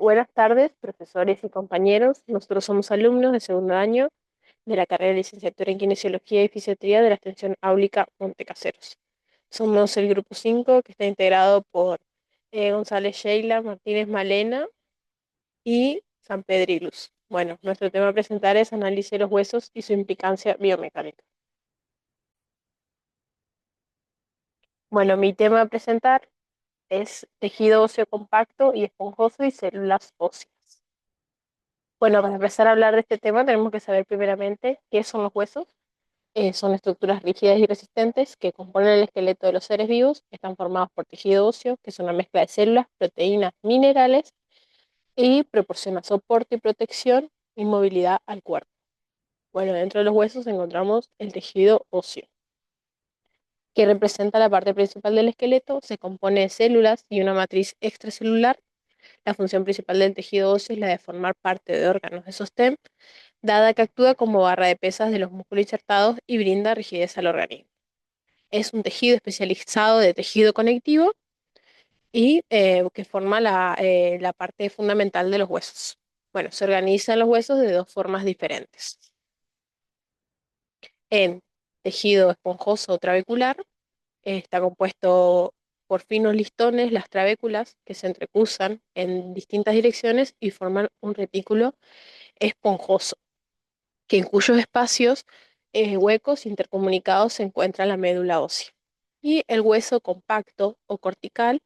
Buenas tardes, profesores y compañeros. Nosotros somos alumnos de segundo año de la carrera de licenciatura en Kinesiología y Fisioterapia de la extensión Áulica Montecaseros. Somos el grupo 5 que está integrado por González Sheila, Martínez Malena y San Pedrilus. Bueno, nuestro tema a presentar es análisis de los huesos y su implicancia biomecánica. Bueno, mi tema a presentar es tejido óseo compacto y esponjoso y células óseas. Bueno, para empezar a hablar de este tema tenemos que saber primeramente qué son los huesos. Son estructuras rígidas y resistentes que componen el esqueleto de los seres vivos. Están formados por tejido óseo, que es una mezcla de células, proteínas, minerales y proporciona soporte y protección y movilidad al cuerpo. Bueno, dentro de los huesos encontramos el tejido óseo, que representa la parte principal del esqueleto. Se compone de células y una matriz extracelular. La función principal del tejido óseo es la de formar parte de órganos de sostén, dada que actúa como barra de pesas de los músculos insertados y brinda rigidez al organismo. Es un tejido especializado de tejido conectivo y que forma la parte fundamental de los huesos. Bueno, se organizan los huesos de dos formas diferentes. En tejido esponjoso o trabecular, está compuesto por finos listones, las trabéculas, que se entrecruzan en distintas direcciones y forman un retículo esponjoso, que en cuyos espacios huecos intercomunicados se encuentra la médula ósea. Y el hueso compacto o cortical,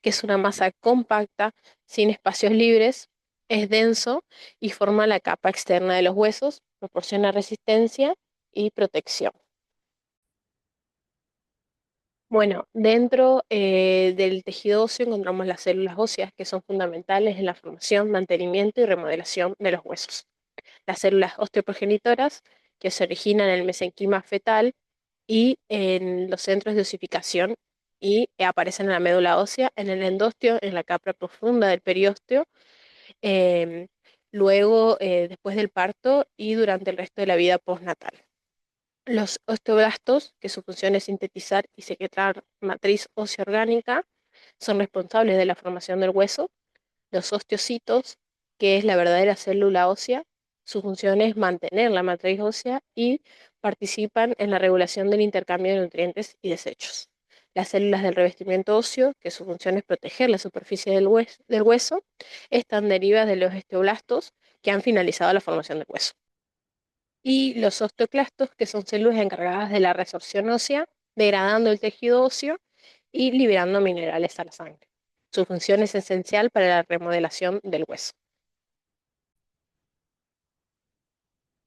que es una masa compacta, sin espacios libres, es denso y forma la capa externa de los huesos, proporciona resistencia y protección. Bueno, dentro del tejido óseo encontramos las células óseas, que son fundamentales en la formación, mantenimiento y remodelación de los huesos. Las células osteoprogenitoras, que se originan en el mesenquima fetal y en los centros de osificación y aparecen en la médula ósea, en el endósteo, en la capa profunda del periósteo, em, luego después del parto y durante el resto de la vida postnatal. Los osteoblastos, que su función es sintetizar y secretar matriz ósea orgánica, son responsables de la formación del hueso. Los osteocitos, que es la verdadera célula ósea, su función es mantener la matriz ósea y participan en la regulación del intercambio de nutrientes y desechos. Las células del revestimiento óseo, que su función es proteger la superficie del hueso, están derivadas de los osteoblastos que han finalizado la formación del hueso. Y los osteoclastos, que son células encargadas de la resorción ósea, degradando el tejido óseo y liberando minerales a la sangre. Su función es esencial para la remodelación del hueso.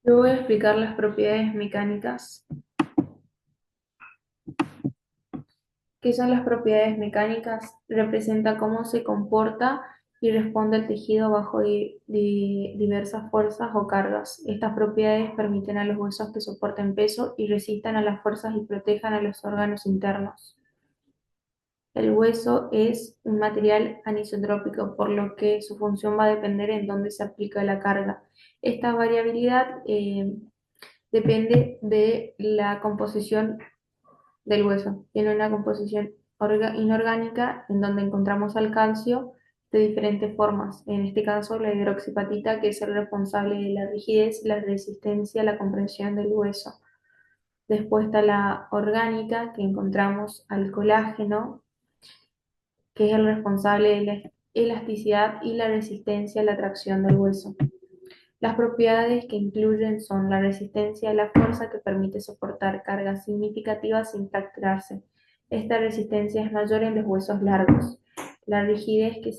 Yo voy a explicar las propiedades mecánicas. ¿Qué son las propiedades mecánicas? Representa cómo se comporta y responde el tejido bajo diversas fuerzas o cargas. Estas propiedades permiten a los huesos que soporten peso y resistan a las fuerzas y protejan a los órganos internos. El hueso es un material anisotrópico, por lo que su función va a depender en dónde se aplica la carga. Esta variabilidad depende de la composición del hueso. Tiene una composición inorgánica en donde encontramos al calcio de diferentes formas. En este caso, la hidroxipatita, que es el responsable de la rigidez, la resistencia, la comprensión del hueso. Después está la orgánica, que encontramos al colágeno, que es el responsable de la elasticidad y la resistencia a la tracción del hueso. Las propiedades que incluyen son la resistencia a la fuerza, que permite soportar cargas significativas sin fracturarse. Esta resistencia es mayor en los huesos largos. La rigidez, que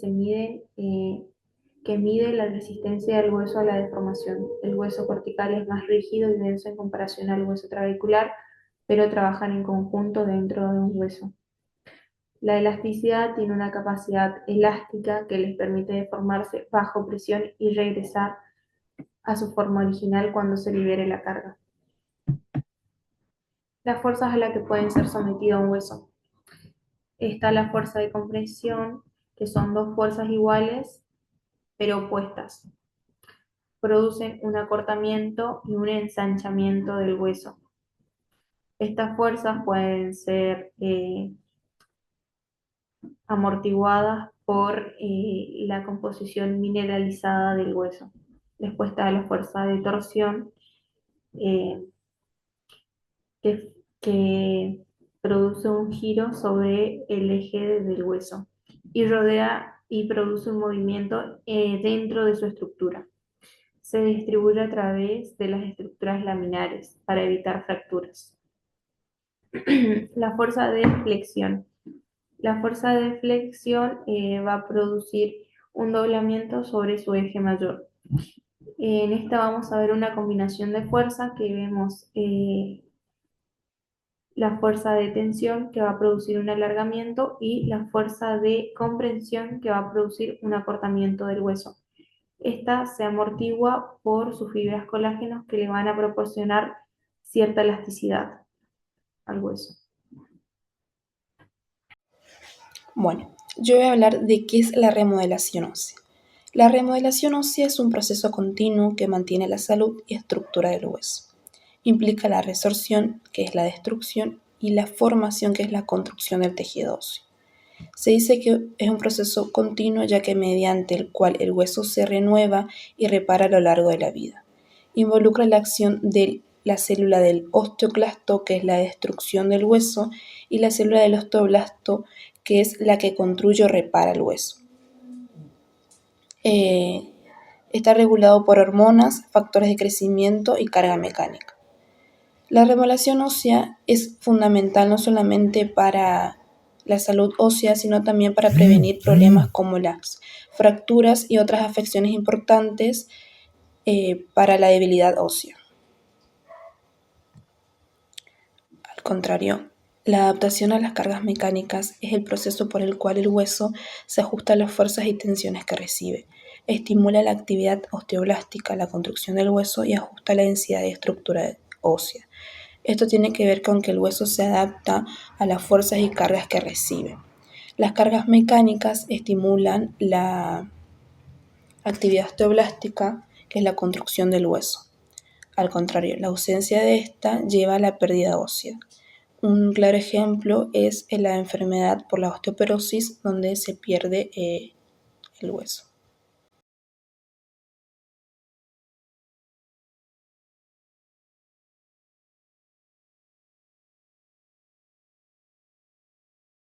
mide la resistencia del hueso a la deformación. El hueso cortical es más rígido y denso en comparación al hueso trabecular, pero trabajan en conjunto dentro de un hueso. La elasticidad tiene una capacidad elástica que les permite deformarse bajo presión y regresar a su forma original cuando se libere la carga. Las fuerzas a las que pueden ser sometido un hueso. Está la fuerza de compresión, que son dos fuerzas iguales pero opuestas. Producen un acortamiento y un ensanchamiento del hueso. Estas fuerzas pueden ser amortiguadas por la composición mineralizada del hueso. Después está la fuerza de torsión, eh, que produce un giro sobre el eje del hueso y rodea y produce un movimiento dentro de su estructura. Se distribuye a través de las estructuras laminares para evitar fracturas. La fuerza de flexión. La fuerza de flexión va a producir un doblamiento sobre su eje mayor. En esta vamos a ver una combinación de fuerza que vemos la fuerza de tensión que va a producir un alargamiento y la fuerza de comprensión que va a producir un acortamiento del hueso. Esta se amortigua por sus fibras colágenos que le van a proporcionar cierta elasticidad al hueso. Bueno, yo voy a hablar de qué es la remodelación ósea. La remodelación ósea es un proceso continuo que mantiene la salud y estructura del hueso. Implica la resorción, que es la destrucción, y la formación, que es la construcción del tejido óseo. Se dice que es un proceso continuo ya que mediante el cual el hueso se renueva y repara a lo largo de la vida. Involucra la acción de la célula del osteoclasto, que es la destrucción del hueso, y la célula del osteoblasto, que es la que construye o repara el hueso. Está regulado por hormonas, factores de crecimiento y carga mecánica. La remodelación ósea es fundamental no solamente para la salud ósea, sino también para prevenir problemas como las fracturas y otras afecciones importantes para la debilidad ósea. Al contrario, la adaptación a las cargas mecánicas es el proceso por el cual el hueso se ajusta a las fuerzas y tensiones que recibe. Estimula la actividad osteoblástica, la construcción del hueso y ajusta la densidad y estructura ósea. Esto tiene que ver con que el hueso se adapta a las fuerzas y cargas que recibe. Las cargas mecánicas estimulan la actividad osteoblástica, que es la construcción del hueso. Al contrario, la ausencia de esta lleva a la pérdida ósea. Un claro ejemplo es la enfermedad por la osteoporosis, donde se pierde el hueso.